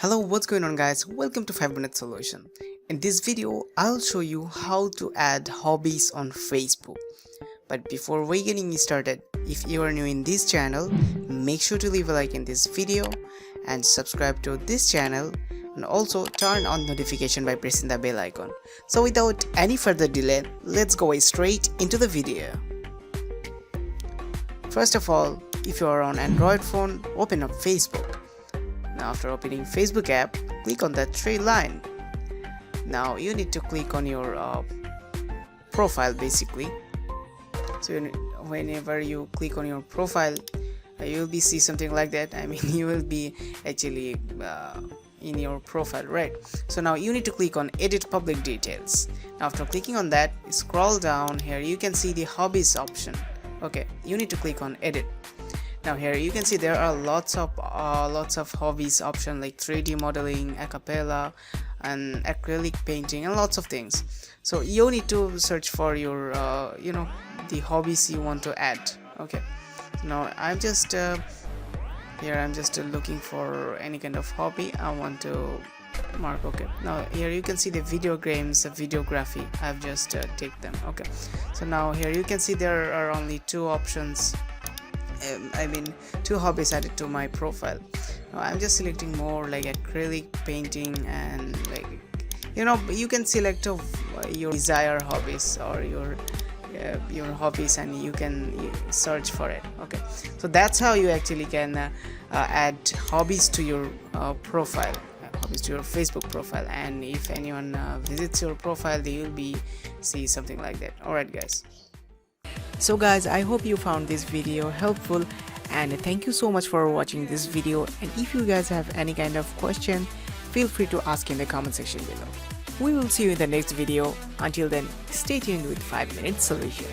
Hello, what's going on guys? Welcome to 5 Minute Solution. In this video, I'll show you how to add hobbies on Facebook. But before we getting started, if you are new in this channel, make sure to leave a like in this video and subscribe to this channel and also turn on notification by pressing the bell icon. So without any further delay, let's go straight into the video. First of all, if you are on Android phone, open up Facebook. Now after opening Facebook app, click on that three line. Now you need to click on your profile basically. So whenever you click on your profile, you will be see something like that. I mean you will be actually in your profile, right? So now you need to click on edit public details. Now after clicking on that, scroll down here, you can see the hobbies option. Okay, you need to click on edit. Now here you can see there are lots of hobbies option like 3D modeling, a cappella and acrylic painting and lots of things. So you need to search for your the hobbies you want to add. Okay, so now I'm just looking for any kind of hobby I want to mark. Okay, now here you can see the video games, the videography. I've just take them. Okay, so now here you can see there are only two options. Two hobbies added to my profile. Now I'm just selecting more like acrylic painting and like you can select your desired hobbies or your hobbies and you can search for it. Okay, so that's how you actually can add hobbies to your profile, hobbies to your Facebook profile, and if anyone visits your profile, they will be see something like that. Alright guys, so guys, I hope you found this video helpful and thank you so much for watching this video, and if you guys have any kind of question, feel free to ask in the comment section below. We will see you in the next video. Until then, stay tuned with 5 Minute Solution.